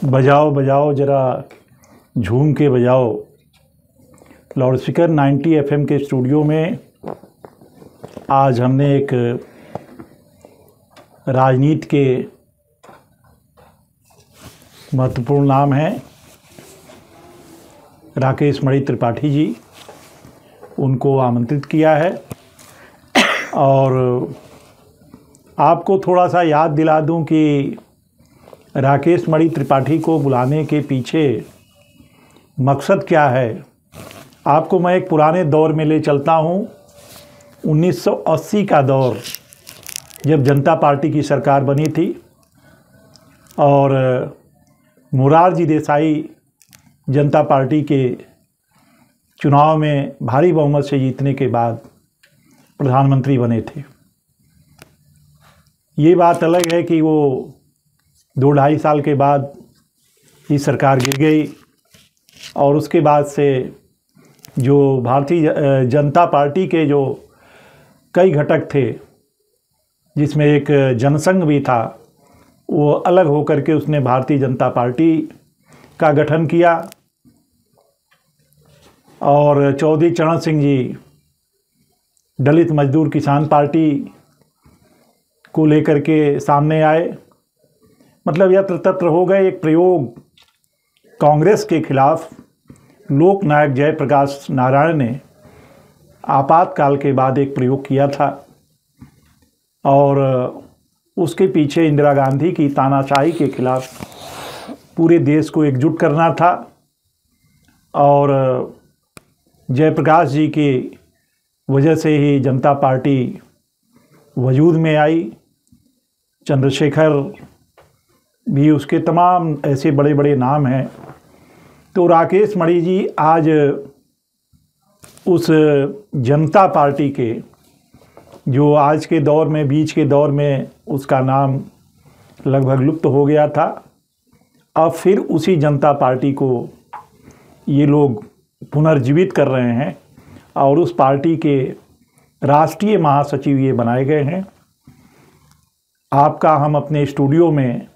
बजाओ बजाओ जरा झूम के बजाओ। लाउड स्पीकर 90 FM के स्टूडियो में आज हमने एक राजनीति के महत्वपूर्ण नाम हैं राकेश मणि त्रिपाठी जी, उनको आमंत्रित किया है। और आपको थोड़ा सा याद दिला दूं कि राकेश मणि त्रिपाठी को बुलाने के पीछे मकसद क्या है। आपको मैं एक पुराने दौर में ले चलता हूं, 1980 का दौर, जब जनता पार्टी की सरकार बनी थी और मोरारजी देसाई जनता पार्टी के चुनाव में भारी बहुमत से जीतने के बाद प्रधानमंत्री बने थे। ये बात अलग है कि वो 2-2.5 साल के बाद ही सरकार गिर गई और उसके बाद से जो भारतीय जनता पार्टी के जो कई घटक थे, जिसमें एक जनसंघ भी था, वो अलग होकर के उसने भारतीय जनता पार्टी का गठन किया। और चौधरी चरण सिंह जी दलित मजदूर किसान पार्टी को लेकर के सामने आए। मतलब यत्र तत्र हो गए। एक प्रयोग कांग्रेस के खिलाफ लोकनायक जयप्रकाश नारायण ने आपातकाल के बाद एक प्रयोग किया था और उसके पीछे इंदिरा गांधी की तानाशाही के खिलाफ पूरे देश को एकजुट करना था। और जयप्रकाश जी की वजह से ही जनता पार्टी वजूद में आई। चंद्रशेखर भी, उसके तमाम ऐसे बड़े बड़े नाम हैं। तो राकेश मणि जी आज उस जनता पार्टी के, जो आज के दौर में, बीच के दौर में उसका नाम लगभग लुप्त हो गया था, अब फिर उसी जनता पार्टी को ये लोग पुनर्जीवित कर रहे हैं और उस पार्टी के राष्ट्रीय महासचिव ये बनाए गए हैं। आपका हम अपने स्टूडियो में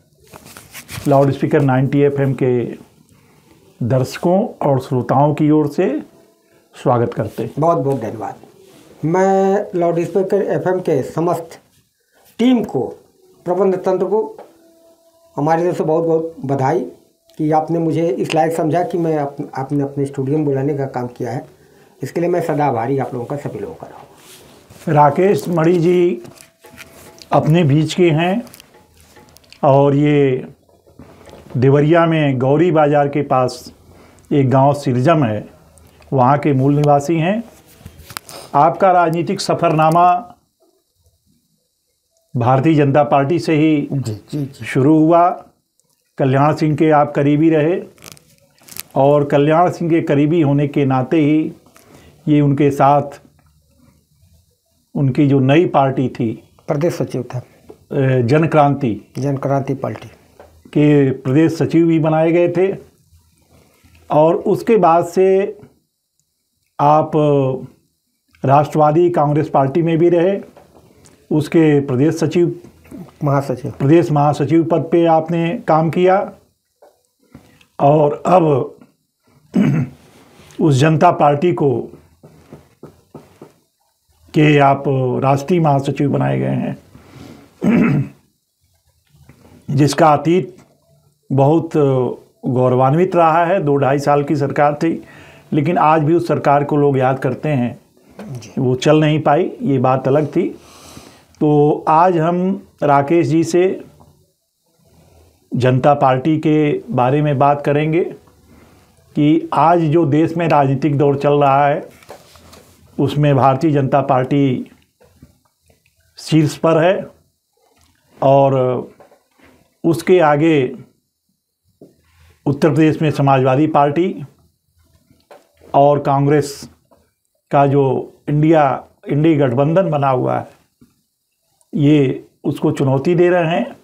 लाउड स्पीकर 90 FM के दर्शकों और श्रोताओं की ओर से स्वागत करते हैं। बहुत बहुत धन्यवाद। मैं लाउड स्पीकर FM के समस्त टीम को, प्रबंध तंत्र को हमारी तरफ से बहुत बहुत बधाई कि आपने मुझे इस लायक समझा कि मैं आपने अपने स्टूडियो में बुलाने का काम किया है। इसके लिए मैं सदा आभारी आप लोगों का, सभी लोगों का रहूँगा। राकेश मणि जी अपने बीच के हैं और ये देवरिया में गौरी बाज़ार के पास एक गांव सिरजम है, वहाँ के मूल निवासी हैं। आपका राजनीतिक सफ़रनामा भारतीय जनता पार्टी से ही शुरू हुआ। कल्याण सिंह के आप करीबी रहे और कल्याण सिंह के करीबी होने के नाते ही ये उनके साथ उनकी जो नई पार्टी थी, प्रदेश सचिव था, जनक्रांति पार्टी के प्रदेश सचिव भी बनाए गए थे। और उसके बाद से आप राष्ट्रवादी कांग्रेस पार्टी में भी रहे, उसके प्रदेश महासचिव पद पे आपने काम किया। और अब उस जनता पार्टी को के आप राष्ट्रीय महासचिव बनाए गए हैं, जिसका अतीत बहुत गौरवान्वित रहा है। 2-2.5 साल की सरकार थी, लेकिन आज भी उस सरकार को लोग याद करते हैं। वो चल नहीं पाई, ये बात अलग थी। तो आज हम राकेश जी से जनता पार्टी के बारे में बात करेंगे कि आज जो देश में राजनीतिक दौर चल रहा है, उसमें भारतीय जनता पार्टी शीर्ष पर है और उसके आगे उत्तर प्रदेश में समाजवादी पार्टी और कांग्रेस का जो इंडी गठबंधन बना हुआ है, ये उसको चुनौती दे रहे हैं।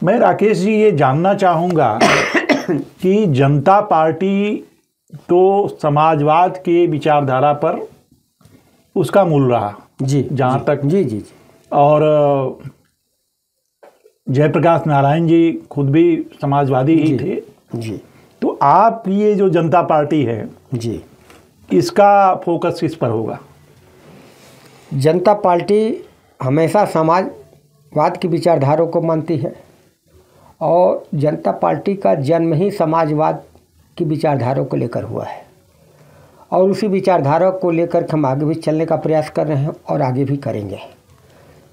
मैं राकेश जी ये जानना चाहूँगा कि जनता पार्टी तो समाजवाद के विचारधारा पर उसका मूल रहा, जी, जहाँ तक जी। और जयप्रकाश नारायण जी खुद भी समाजवादी ही थे। जी तो आपकी ये जो जनता पार्टी है जी, इसका फोकस किस पर होगा? जनता पार्टी हमेशा समाजवाद की विचारधारा को मानती है और जनता पार्टी का जन्म ही समाजवाद की विचारधारा को लेकर हुआ है और उसी विचारधारा को लेकर हम आगे भी चलने का प्रयास कर रहे हैं और आगे भी करेंगे।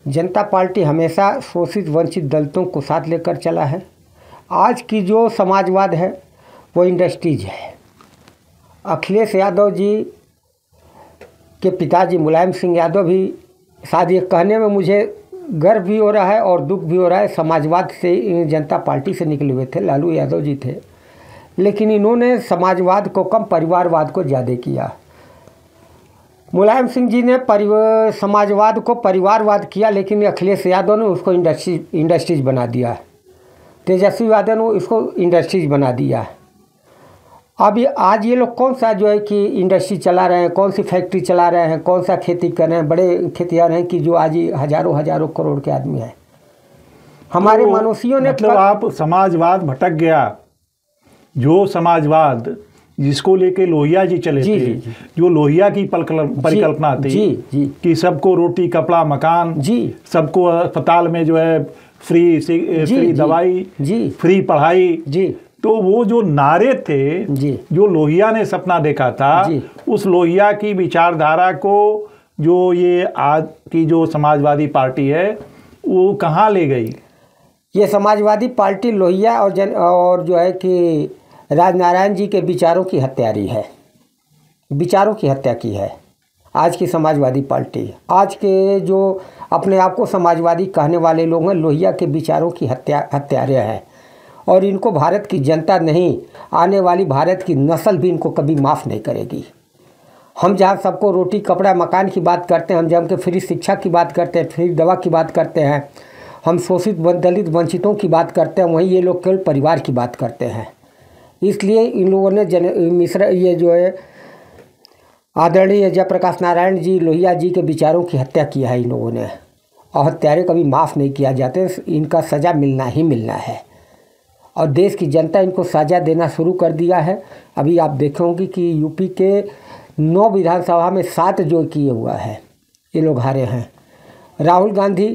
जनता पार्टी हमेशा शोषित वंचित दलितों को साथ लेकर चला है। आज की जो समाजवाद है वो इंडस्ट्रीज है। अखिलेश यादव जी के पिताजी मुलायम सिंह यादव भी, शायद ये कहने में मुझे गर्व भी हो रहा है और दुख भी हो रहा है, समाजवाद से जनता पार्टी से निकले हुए थे। लालू यादव जी थे, लेकिन इन्होंने समाजवाद को कम, परिवारवाद को ज़्यादा किया। मुलायम सिंह जी ने समाजवाद को परिवारवाद किया, लेकिन अखिलेश यादव ने उसको इंडस्ट्रीज बना दिया। तेजस्वी यादव ने इसको इंडस्ट्रीज बना दिया। अभी आज ये लोग कौन सा जो है कि इंडस्ट्री चला रहे हैं, कौन सी फैक्ट्री चला रहे हैं, कौन सा खेती कर रहे हैं, बड़े खेतियार हैं कि जो आज ही हजारों हजारों करोड़ के आदमी हैं। हमारे तो मनुष्यों ने मतलब आप समाजवाद भटक गया। जो समाजवाद जिसको लेके लोहिया जी चले जी, थे, जी। जो लोहिया की परिकल्पना थी जी कि सबको रोटी कपड़ा मकान, जी, सबको अस्पताल में जो है फ्री दवाई, जी, फ्री पढ़ाई, जी, तो वो जो नारे थे, जी, जो लोहिया ने सपना देखा था, जी। उस लोहिया की विचारधारा को जो ये आज की जो समाजवादी पार्टी है वो कहाँ ले गई? ये समाजवादी पार्टी लोहिया और जो है कि राजनारायण जी के विचारों की हत्यारी है, विचारों की हत्या की है आज की समाजवादी पार्टी। आज के जो अपने आप को समाजवादी कहने वाले लोग हैं, लोहिया के विचारों की हत्यारे हैं और इनको भारत की जनता नहीं, आने वाली भारत की नस्ल भी इनको कभी माफ़ नहीं करेगी। हम जहाँ सबको रोटी कपड़ा मकान की बात करते हैं, हम जहाँ के फ्री शिक्षा की बात करते हैं, फ्री दवा की बात करते हैं, हम शोषित दलित वंचितों की बात करते हैं, वहीं ये लोग केवल परिवार की बात करते हैं। इसलिए इन लोगों ने मिश्रा ये जो है आदरणीय जयप्रकाश नारायण जी लोहिया जी के विचारों की हत्या किया है इन लोगों ने, और हत्यारे कभी माफ़ नहीं किया जाते। इनका सज़ा मिलना ही मिलना है और देश की जनता इनको सज़ा देना शुरू कर दिया है। अभी आप देखेंगे कि यूपी के 9 विधानसभा में 7 जो किए हुआ है ये लोग हारे हैं। राहुल गांधी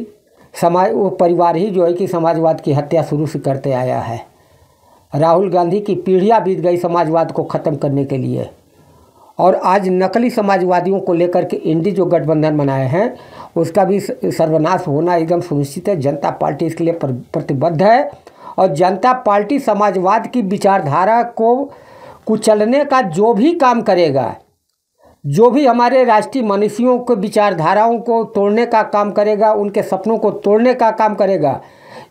वो परिवार ही जो है कि समाजवाद की हत्या शुरू से करते आया है। राहुल गांधी की पीढ़ियाँ बीत गई समाजवाद को ख़त्म करने के लिए, और आज नकली समाजवादियों को लेकर के इंडी जो गठबंधन बनाए हैं उसका भी सर्वनाश होना एकदम सुनिश्चित है। जनता पार्टी इसके लिए प्रतिबद्ध है और जनता पार्टी समाजवाद की विचारधारा को कुचलने का जो भी काम करेगा, जो भी हमारे राष्ट्रीय मनीषियों को विचारधाराओं को तोड़ने का काम करेगा, उनके सपनों को तोड़ने का काम करेगा,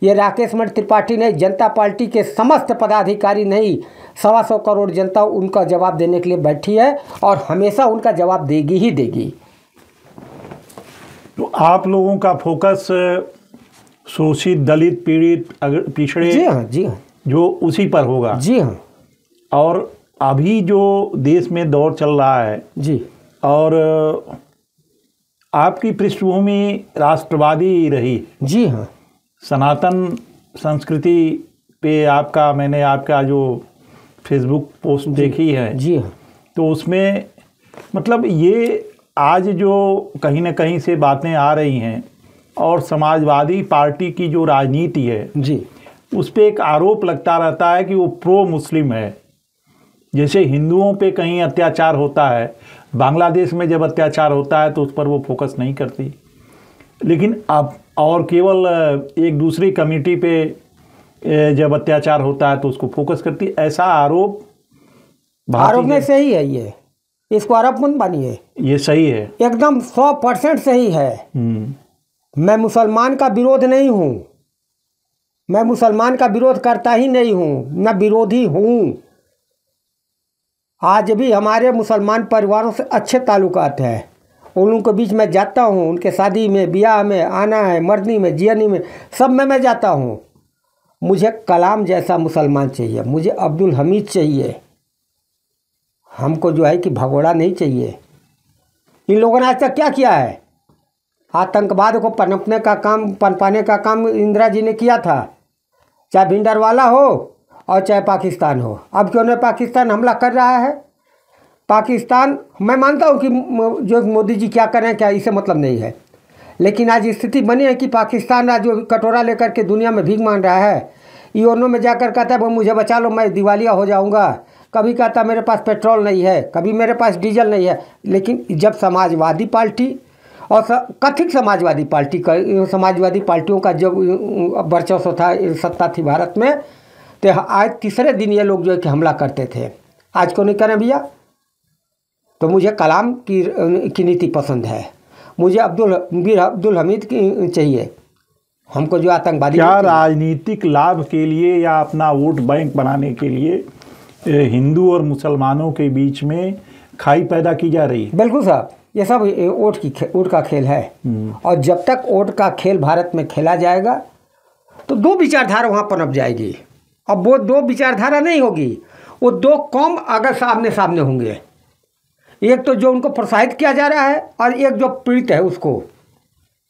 ये राकेश मणि त्रिपाठी नहीं, जनता पार्टी के समस्त पदाधिकारी नहीं, 125 करोड़ जनता उनका जवाब देने के लिए बैठी है और हमेशा उनका जवाब देगी ही देगी। तो आप लोगों का फोकस शोषित दलित पीड़ित पिछड़े, जी हाँ, जी हाँ, जो उसी पर होगा। जी हाँ। और अभी जो देश में दौर चल रहा है जी, और आपकी पृष्ठभूमि राष्ट्रवादी रही। जी हाँ। सनातन संस्कृति पे मैंने आपका जो फेसबुक पोस्ट देखी है, जी हाँ, तो उसमें मतलब ये आज जो कहीं ना कहीं से बातें आ रही हैं और समाजवादी पार्टी की जो राजनीति है जी, उस पर एक आरोप लगता रहता है कि वो प्रो मुस्लिम है। जैसे हिंदुओं पे कहीं अत्याचार होता है, बांग्लादेश में जब अत्याचार होता है तो उस पर वो फोकस नहीं करती, लेकिन अब और केवल एक दूसरी कम्युनिटी पे जब अत्याचार होता है तो उसको फोकस करती। ऐसा आरोप में सही है ये, इसको आरोप मत मानिए, ये सही है, एकदम 100% सही है। मैं मुसलमान का विरोध नहीं हूँ, मैं मुसलमान का विरोध करता ही नहीं हूँ, मैं विरोधी हूँ। आज भी हमारे मुसलमान परिवारों से अच्छे ताल्लुकात हैं, उन लोगों के बीच में जाता हूँ, उनके शादी में ब्याह में आना है, मरनी में जियनी में सब में मैं जाता हूँ। मुझे कलाम जैसा मुसलमान चाहिए, मुझे अब्दुल हमीद चाहिए, हमको जो है कि भगोड़ा नहीं चाहिए। इन लोगों ने आज तक क्या किया है? आतंकवाद को पनपाने का काम इंदिरा जी ने किया था, चाहे भिंडरवाला हो और चाहे पाकिस्तान हो। अब क्यों नहीं पाकिस्तान हमला कर रहा है? पाकिस्तान, मैं मानता हूँ कि जो मोदी जी क्या कर रहे हैं क्या इससे मतलब नहीं है, लेकिन आज स्थिति बनी है कि पाकिस्तान आज जो कटोरा लेकर के दुनिया में भीख मांग रहा है, यूएनओ में जाकर कहता है वो मुझे बचा लो, मैं दिवालिया हो जाऊंगा। कभी कहता मेरे पास पेट्रोल नहीं है, कभी मेरे पास डीजल नहीं है। लेकिन जब समाजवादी पार्टी और कथित समाजवादी पार्टियों का जब वर्चस्व था, सत्ता थी भारत में, तो आज तीसरे दिन ये लोग जो है कि हमला करते थे। आज क्यों नहीं करें भैया? तो मुझे कलाम की नीति पसंद है, मुझे अब्दुल हमीद की चाहिए। हमको जो आतंकवादी, क्या राजनीतिक लाभ के लिए या अपना वोट बैंक बनाने के लिए हिंदू और मुसलमानों के बीच में खाई पैदा की जा रही है? बिल्कुल साहब, ये सब वोट का खेल है। और जब तक वोट का खेल भारत में खेला जाएगा तो दो विचारधारा वहाँ पनप जाएगी। अब वो दो विचारधारा नहीं होगी, वो दो कौम अगर सामने सामने होंगे, एक तो जो उनको प्रोत्साहित किया जा रहा है और एक जो पीड़ित है उसको।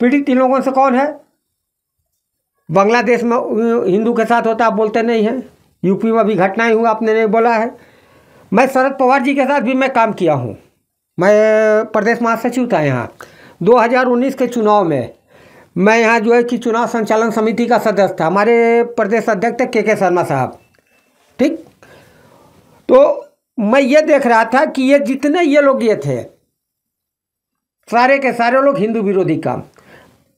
पीड़ित इन लोगों से कौन है? बांग्लादेश में हिंदू के साथ होता, आप बोलते नहीं हैं। यूपी में भी घटनाएं हुआ, आपने नहीं बोला है। मैं शरद पवार जी के साथ भी मैं काम किया हूँ, मैं प्रदेश महासचिव था यहाँ। 2019 के चुनाव में मैं यहाँ जो है कि चुनाव संचालन समिति का सदस्य था। हमारे प्रदेश अध्यक्ष थे के शर्मा साहब, ठीक। तो मैं ये देख रहा था कि ये जितने ये लोग ये थे, सारे के सारे लोग हिंदू विरोधी काम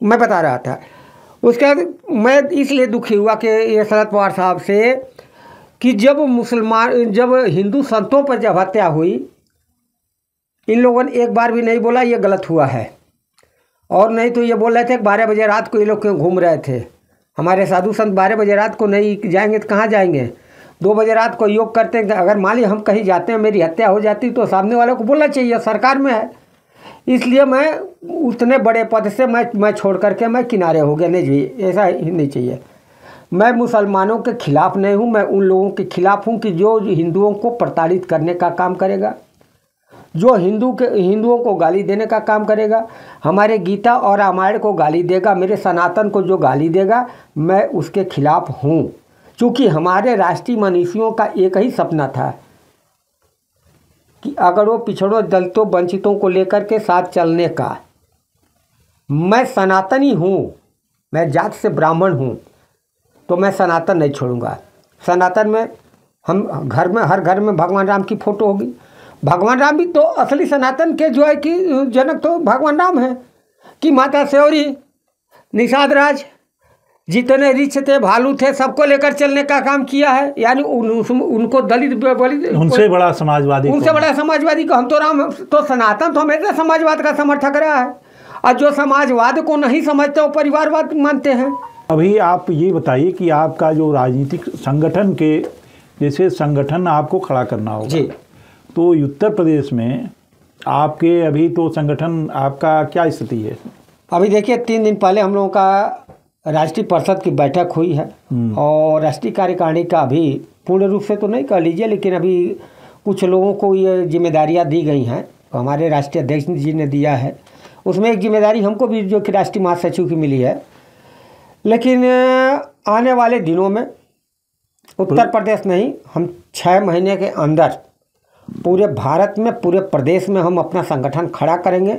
मैं बता रहा था। उसके बाद मैं इसलिए दुखी हुआ कि ये शरद पवार साहब से कि जब हिंदू संतों पर जब हत्या हुई, इन लोगों ने एक बार भी नहीं बोला ये गलत हुआ है, और नहीं तो ये बोल रहे थे कि 12 बजे रात को ये लोग क्यों घूम रहे थे। हमारे साधु संत 12 बजे रात को नहीं जाएंगे तो कहाँ जाएंगे? 2 बजे रात को योग करते हैं। अगर मान ली हम कहीं जाते हैं, मेरी हत्या हो जाती तो सामने वाले को बोलना चाहिए, सरकार में है। इसलिए मैं उतने बड़े पद से मैं छोड़ करके मैं किनारे हो गया। नहीं जी, ऐसा ही नहीं चाहिए। मैं मुसलमानों के खिलाफ नहीं हूँ, मैं उन लोगों के खिलाफ हूँ कि जो हिंदुओं को प्रताड़ित करने का काम करेगा, जो हिंदुओं को गाली देने का काम करेगा, हमारे गीता और रामायण को गाली देगा, मेरे सनातन को जो गाली देगा, मैं उसके खिलाफ हूँ। क्योंकि हमारे राष्ट्रीय मनीषियों का एक ही सपना था कि अगर वो पिछड़ों, दलितों, वंचितों को लेकर के साथ चलने का। मैं सनातनी हूँ, मैं जात से ब्राह्मण हूँ, तो मैं सनातन नहीं छोड़ूंगा। सनातन में हम हर घर में भगवान राम की फ़ोटो होगी। भगवान राम भी तो असली सनातन के जो है कि जनक तो भगवान राम है। कि माता सेवरी, निषाद राज, जितने ऋषि थे, भालू थे, सबको लेकर चलने का काम किया है। यानी उनको दलित उनसे बड़ा समाजवादी को हम तो राम, तो सनातन तो हमेशा समाजवाद का समर्थक रहा है। और जो समाजवाद को नहीं समझते वो परिवारवाद मानते हैं। अभी आप ये बताइए कि आपका जो राजनीतिक संगठन के, जैसे संगठन आपको खड़ा करना होगा जी, तो उत्तर प्रदेश में आपके अभी तो संगठन आपका क्या स्थिति है? अभी देखिए 3 दिन पहले हम लोगों का राष्ट्रीय परिषद की बैठक हुई है और राष्ट्रीय कार्यकारिणी का अभी पूर्ण रूप से तो नहीं कह लीजिए, लेकिन अभी कुछ लोगों को ये जिम्मेदारियां दी गई हैं, हमारे राष्ट्रीय अध्यक्ष जी ने दिया है। उसमें एक जिम्मेदारी हमको भी जो कि राष्ट्रीय महासचिव की मिली है। लेकिन आने वाले दिनों में उत्तर प्रदेश नहीं, हम 6 महीने के अंदर पूरे भारत में, पूरे प्रदेश में हम अपना संगठन खड़ा करेंगे।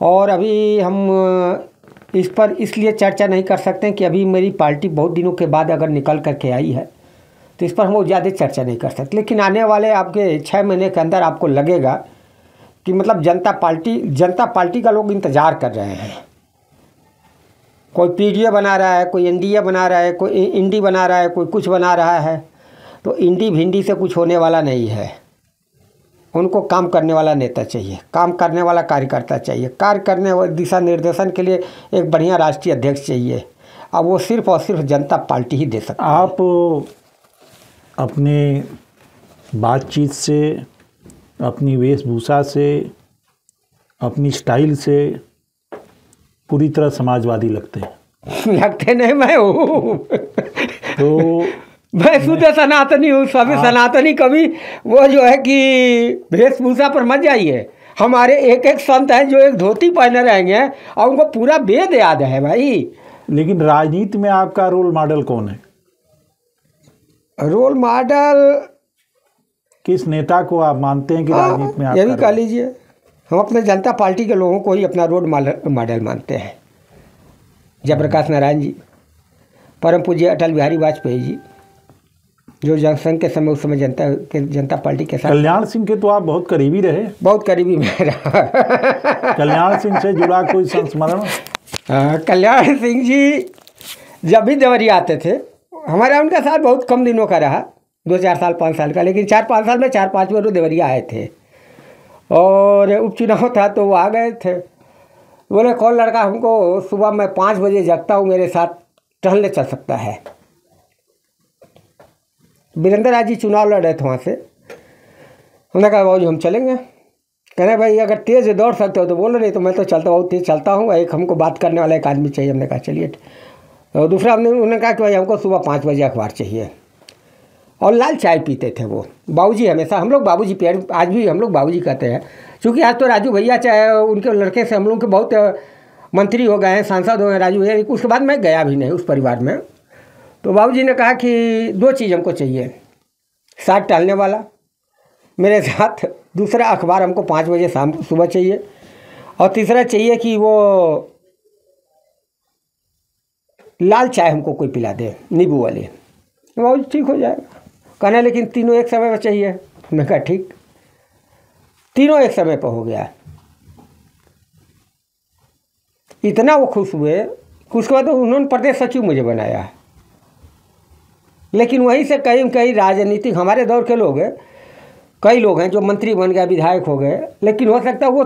और अभी हम इस पर इसलिए चर्चा नहीं कर सकते कि अभी मेरी पार्टी बहुत दिनों के बाद अगर निकल करके आई है, तो इस पर हम ज़्यादा चर्चा नहीं कर सकते। लेकिन आने वाले आपके 6 महीने के अंदर आपको लगेगा कि मतलब जनता पार्टी का लोग इंतज़ार कर रहे हैं। कोई पीडीए बना रहा है, कोई एनडीए बना रहा है, कोई इंडी बना रहा है, कोई कुछ बना रहा है। तो इंडी भिंडी से कुछ होने वाला नहीं है। उनको काम करने वाला नेता चाहिए, काम करने वाला कार्यकर्ता चाहिए, कार्य करने वाले दिशा निर्देशन के लिए एक बढ़िया राष्ट्रीय अध्यक्ष चाहिए। अब वो सिर्फ और सिर्फ जनता पार्टी ही दे सकती है। आप अपने बातचीत से, अपनी वेशभूषा से, अपनी स्टाइल से पूरी तरह समाजवादी लगते हैं। लगते नहीं, मैं हूँ तो मैं शुद्ध सनातनी हूँ। सभी सनातनी कभी वो जो है कि वेशभूषा पर मत जाइए। हमारे एक एक संत हैं जो एक धोती पहने रहेंगे और उनको पूरा वेद याद है भाई। लेकिन राजनीति में आपका रोल मॉडल कौन है? रोल मॉडल किस नेता को आप मानते हैं कि राजनीति में ये भी कह लीजिए, हम अपने जनता पार्टी के लोगों को ही अपना रोल मॉडल मानते हैं। जयप्रकाश नारायण जी, परम पूज्य अटल बिहारी वाजपेयी जी, जो जनसंघ के समय उस समय जनता पार्टी के साथ। कल्याण सिंह के तो आप बहुत करीबी रहे। बहुत करीबी में रहा। कल्याण सिंह से जुड़ा कोई संस्मरण? कल्याण सिंह जी जब भी देवरिया आते थे, हमारा उनका साथ बहुत कम दिनों का रहा, 2-4 साल 5 साल का, लेकिन 4-5 साल में 4-5 बार वो देवरिया आए थे और उपचुनाव था तो वो आ गए थे। बोले कौन लड़का हमको सुबह मैं 5 बजे जगता हूँ, मेरे साथ टहलने चल सकता है। वीरेंद्र राज जी चुनाव लड़ रहे थे वहाँ से। उन्होंने कहा बाबू जी हम चलेंगे। कह रहे भाई अगर तेज़ दौड़ सकते हो तो बोलो, नहीं तो मैं तो चलता बहुत तेज़ चलता हूँ, एक हमको बात करने वाला एक आदमी चाहिए। हमने कहा चलिए। और दूसरा उन्होंने कहा कि भाई हमको सुबह 5 बजे अखबार चाहिए और लाल चाय पीते थे वो। बाबूजी हमेशा, हम लोग बाबूजी प्यार, आज भी हम लोग बाबूजी कहते हैं, क्योंकि आज तो राजू भैया चाहे उनके लड़के से हम लोग के बहुत मंत्री हो गए हैं, सांसद हो गए राजू भैया। उसके बाद मैं गया भी नहीं उस परिवार में। तो बाबूजी ने कहा कि 2 चीज़ हमको चाहिए, साथ टहलने वाला मेरे साथ, दूसरा अखबार हमको 5 बजे शाम सुबह चाहिए, और तीसरा चाहिए कि वो लाल चाय हमको कोई पिला दे नींबू वाली। बाबूजी ठीक हो जाएगा। कहना लेकिन तीनों एक समय पर चाहिए। मैंने कहा ठीक। तीनों एक समय पर हो गया। इतना वो खुश हुए, उसके बाद उन्होंने प्रदेश सचिव मुझे बनाया। लेकिन वहीं से कहीं कहीं राजनीतिक हमारे दौर के लोग, कई लोग हैं जो मंत्री बन गए, विधायक हो गए, लेकिन हो सकता है वो,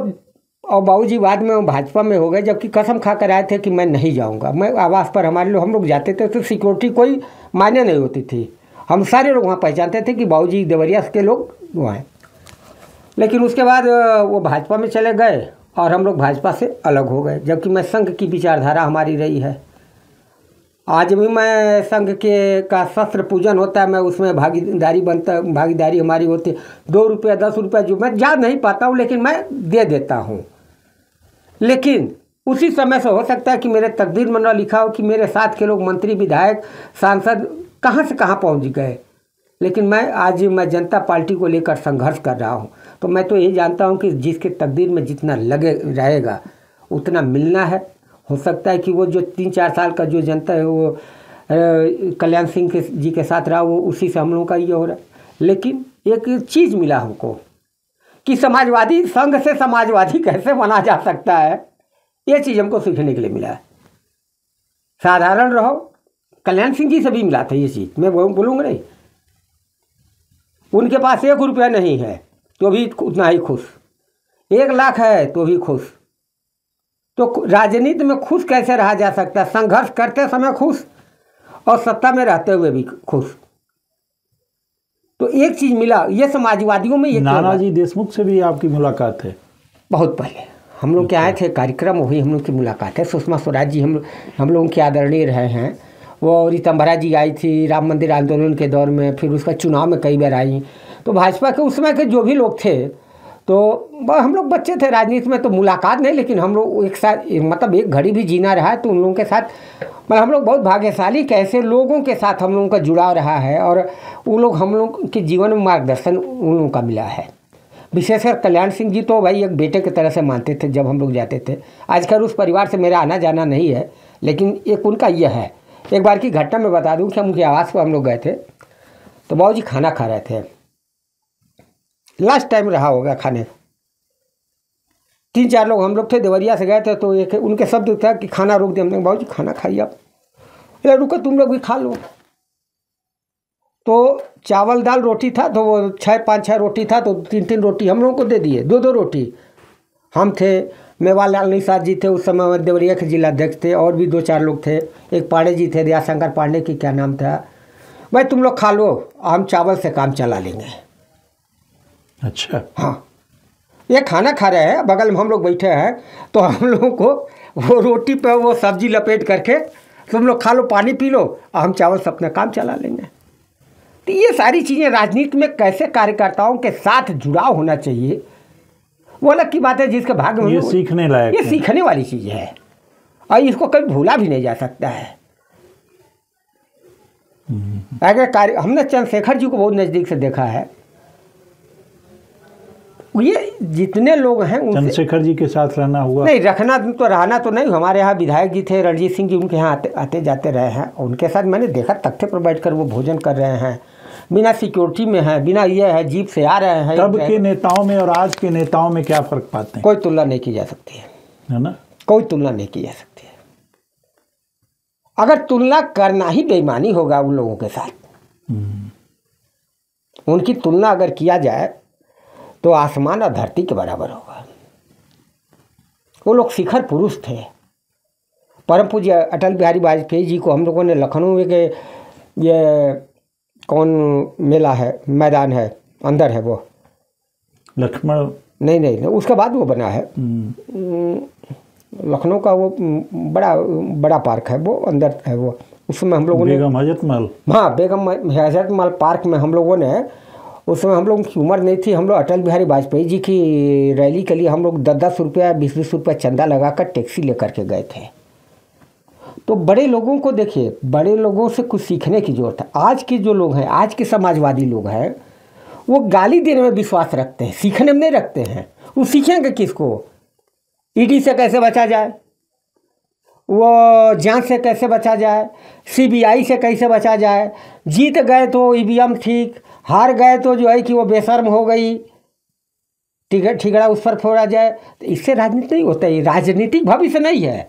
और बाबूजी बाद में भाजपा में हो गए, जबकि कसम खा कर आए थे कि मैं नहीं जाऊंगा। मैं आवास पर हमारे लोग, हम लोग जाते थे तो सिक्योरिटी कोई मान्य नहीं होती थी, हम सारे लोग वहाँ पहचानते थे कि बाबूजी देवरिया के लोग वहाँ हैं। लेकिन उसके बाद वो भाजपा में चले गए और हम लोग भाजपा से अलग हो गए, जबकि मैं संघ की विचारधारा हमारी रही है। आज भी मैं संघ के का शस्त्र पूजन होता है, मैं उसमें भागीदारी हमारी होती है। 2 रुपये 10 रुपये जो मैं याद नहीं पाता हूँ, लेकिन मैं दे देता हूँ। लेकिन उसी समय से हो सकता है कि मेरे तकदीर में न लिखा हो कि मेरे साथ के लोग मंत्री, विधायक, सांसद कहाँ से कहाँ पहुँच गए। लेकिन मैं जनता पार्टी को लेकर संघर्ष कर रहा हूँ। तो मैं तो यही जानता हूँ कि जिसके तकदीर में जितना लगे रहेगा उतना मिलना है। हो सकता है कि वो जो 3-4 साल का जो जनता है वो कल्याण सिंह जी के साथ रहा, वो उसी से हम लोगों का ये हो रहा है। लेकिन एक चीज़ मिला हमको कि समाजवादी संघ से समाजवादी कैसे बना जा सकता है, ये चीज़ हमको सीखने के लिए मिला है। साधारण रहो। कल्याण सिंह जी से भी मिला था ये चीज़, मैं बोलूँगा नहीं। उनके पास 1 रुपया नहीं है तो भी उतना ही खुश, 1 लाख है तो भी खुश। तो राजनीति में खुश कैसे रहा जा सकता है? संघर्ष करते समय खुश और सत्ता में रहते हुए भी खुश। तो एक चीज़ मिला, ये समाजवादियों में ये। नानाजी देशमुख से भी आपकी मुलाकात है? बहुत पहले हम लोग के आए थे, कार्यक्रम हुई, हम लोग की मुलाकात है। सुषमा स्वराज जी हम लोगों के आदरणीय रहे हैं। वो रीतम्भरा जी आई थी राम मंदिर आंदोलन के दौर में, फिर उसका चुनाव में कई बार आई। तो भाजपा के उस समय के जो भी लोग थे, तो हम लोग बच्चे थे, राजनीति में तो मुलाकात नहीं, लेकिन हम लोग एक साथ, मतलब एक घड़ी भी जीना रहा है। तो उन लोगों के साथ मतलब हम लोग बहुत भाग्यशाली, कैसे लोगों के साथ हम लोगों का जुड़ाव रहा है, और वो लोग हम लोग के जीवन में मार्गदर्शन उन लोगों का मिला है। विशेषकर कल्याण सिंह जी तो भाई एक बेटे की तरह से मानते थे जब हम लोग जाते थे। आजकल उस परिवार से मेरा आना जाना नहीं है, लेकिन एक उनका यह है। एक बार की घटना मैं बता दूं कि हम उनके आवास पर हम लोग गए थे, तो बाबूजी खाना खा रहे थे, लास्ट टाइम रहा होगा खाने। 3-4 लोग हम लोग थे, देवरिया से गए थे। तो एक उनके शब्द था कि खाना रोक दे। हमने बाबूजी खाना खाइए आप। अरे रुको, तुम लोग भी खा लो। तो चावल दाल रोटी था, तो वो 5-6 रोटी था, तो 3-3 रोटी हम लोगों को दे दिए, 2-2 रोटी। हम थे, मेवालाल निषाद जी थे उस समय देवरिया के जिलाध्यक्ष थे, और भी 2-4 लोग थे। एक पांडे जी थे, दयाशंकर पांडे की क्या नाम था। भाई तुम लोग खा लो, हम चावल से काम चला लेंगे। अच्छा। हाँ, ये खाना खा रहे हैं, बगल में हम लोग बैठे हैं, तो हम लोगों को वो रोटी पे वो सब्जी लपेट करके, तुम लोग खा लो, पानी पी लो, और हम चावल से अपना काम चला लेंगे। तो ये सारी चीज़ें राजनीति में कैसे कार्यकर्ताओं के साथ जुड़ाव होना चाहिए, वो अलग की बात है, जिसके भाग्य में ये सीखने लायक ये है। सीखने वाली चीज़ है और इसको कभी भूला भी नहीं जा सकता है। अगर कार्य हमने चंद्रशेखर जी को बहुत नज़दीक से देखा है, ये जितने लोग हैं उनसे चंद्रशेखर जी के साथ रहना हुआ नहीं, रखना तो रहना तो नहीं। हमारे यहाँ विधायक जी थे रणजीत सिंह जी, उनके यहाँ आते जाते रहे हैं। उनके साथ मैंने देखा तख्ते पर बैठकर वो भोजन कर रहे हैं, बिना सिक्योरिटी में हैं, बिना ये है जीप से आ रहे हैं। तब के नेताओं में और आज के नेताओं में क्या फ़र्क पाते हैं? कोई तुलना नहीं की जा सकती है ना? कोई तुलना नहीं की जा सकती है। अगर तुलना करना ही बेईमानी होगा उन लोगों के साथ, उनकी तुलना अगर किया जाए तो आसमान और धरती के बराबर होगा। वो लोग शिखर पुरुष थे। परम पूज्य अटल बिहारी वाजपेयी जी को हम लोगों ने लखनऊ के ये कौन मेला है, मैदान है, अंदर है वो लक्ष्मण नहीं, उसके बाद वो बना है लखनऊ का वो बड़ा पार्क है, वो अंदर है वो। उसमें हम लोगों ने बेगम हजरत महल, हाँ बेगम हजरत महल पार्क में हम लोगों ने, उस समय हम लोगों की उम्र नहीं थी, हम लोग अटल बिहारी वाजपेयी जी की रैली के लिए हम लोग 10-10 रुपया 20-20 रुपया चंदा लगाकर टैक्सी लेकर के गए थे। तो बड़े लोगों को देखिए, बड़े लोगों से कुछ सीखने की जरूरत है। आज के जो लोग हैं, आज के समाजवादी लोग हैं, वो गाली देने में विश्वास रखते हैं, सीखने में नहीं रखते हैं। वो सीखेंगे किसको? ईडी से कैसे बचा जाए, वो जांच से कैसे बचा जाए, सीबीआई से कैसे बचा जाए। जीत गए तो ईवीएम ठीक, हार गए तो जो है कि वो बेशर्म हो गई, ठिगड़ा उस पर फोड़ा जाए। तो इससे राजनीति नहीं होता है, राजनीतिक भविष्य नहीं है।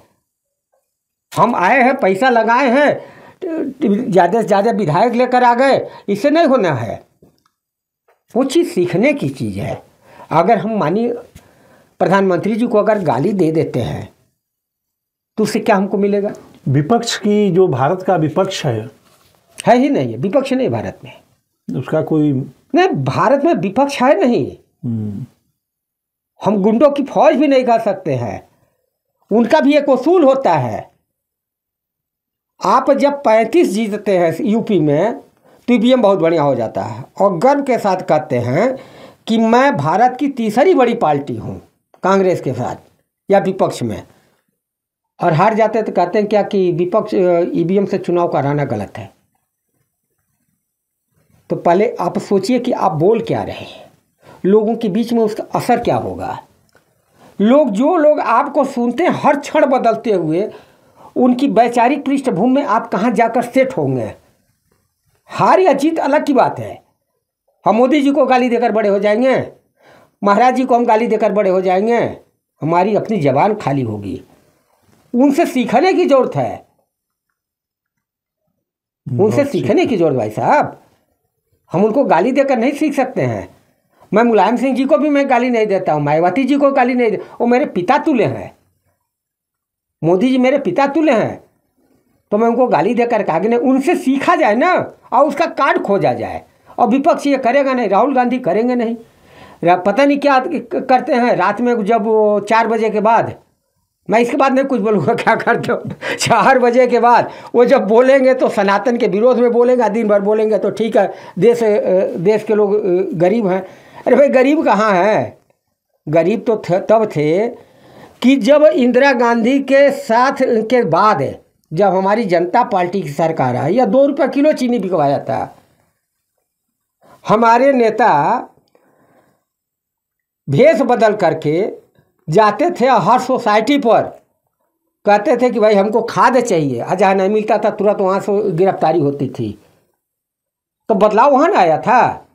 हम आए हैं, पैसा लगाए हैं, ज़्यादा से ज़्यादा विधायक लेकर आ गए, इससे नहीं होना है। वो चीज़ सीखने की चीज़ है। अगर हम मानिए प्रधानमंत्री जी को अगर गाली दे देते हैं तो उससे क्या हमको मिलेगा? विपक्ष की, जो भारत का विपक्ष है ही नहीं है, विपक्ष नहीं भारत में, उसका कोई नहीं, भारत में विपक्ष है नहीं। हम गुंडों की फौज भी नहीं कर सकते हैं, उनका भी एक उसूल होता है। आप जब 35 जीतते हैं यूपी में तो ईवीएम बहुत बढ़िया हो जाता है और गर्व के साथ कहते हैं कि मैं भारत की तीसरी बड़ी पार्टी हूँ कांग्रेस के साथ या विपक्ष में, और हार जाते तो कहते हैं क्या कि विपक्ष ईवीएम से चुनाव कराना गलत है। तो पहले आप सोचिए कि आप बोल क्या रहे हैं, लोगों के बीच में उसका असर क्या होगा। जो लोग आपको सुनते हैं हर क्षण बदलते हुए, उनकी वैचारिक पृष्ठभूमि में आप कहाँ जाकर सेट होंगे। हार या जीत अलग की बात है। हम मोदी जी को गाली देकर बड़े हो जाएंगे, महाराज जी को हम गाली देकर बड़े हो जाएंगे, हमारी अपनी जबान खाली होगी। उनसे सीखने की जरूरत है, उनसे सीखने की जरूरत भाई साहब। हम उनको गाली देकर नहीं सीख सकते हैं। मैं मुलायम सिंह जी को भी मैं गाली नहीं देता हूँ, मायावती जी को गाली नहीं दे, वो मेरे पिता तुल्य हैं। मोदी जी मेरे पिता तुल्य हैं, तो मैं उनको गाली देकर आगे नहीं, उनसे सीखा जाए ना, और उसका कार्ड खोजा जाए। और विपक्ष ये करेगा नहीं, राहुल गांधी करेंगे नहीं, पता नहीं क्या करते हैं। रात में जब वो 4 बजे के बाद, मैं इसके बाद नहीं कुछ बोलूँगा क्या करते हो, 4 बजे के बाद वो जब बोलेंगे तो सनातन के विरोध में बोलेंगे, दिन भर बोलेंगे तो ठीक है, देश के लोग गरीब हैं। अरे भाई गरीब कहाँ हैं? गरीब तो तब थे कि जब इंदिरा गांधी के साथ के बाद, जब हमारी जनता पार्टी की सरकार आई, या 2 रुपये किलो चीनी बिकवाया था। हमारे नेता भेष बदल करके जाते थे हर सोसाइटी पर, कहते थे कि भाई हमको खाद चाहिए, जहाँ नहीं मिलता था तुरंत वहाँ से गिरफ्तारी होती थी। तो बदलाव वहाँ ना आया था।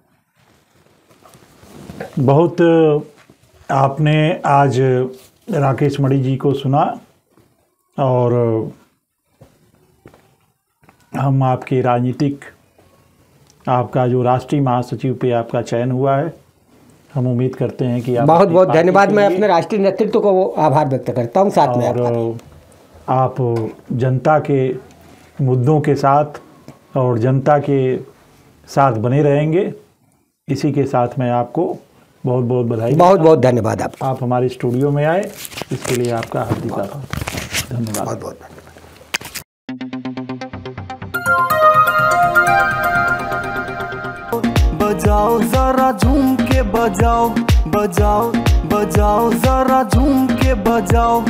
बहुत आपने आज राकेश मणि जी को सुना, और हम आपके राजनीतिक, आपका जो राष्ट्रीय महासचिव पे आपका चयन हुआ है, हम उम्मीद करते हैं कि आप बहुत बहुत धन्यवाद। मैं अपने राष्ट्रीय नेतृत्व को आभार व्यक्त करता हूँ साथ में। और आप जनता के मुद्दों के साथ और जनता के साथ बने रहेंगे, इसी के साथ मैं आपको बहुत बहुत बधाई, बहुत बहुत धन्यवाद। आप हमारे स्टूडियो में आए, इसके लिए आपका हार्दिक धन्यवाद। बहुत बहुत धन्यवाद। बजाओ जरा झूम के बजाओ, बजाओ बजाओ जरा झूम के बजाओ।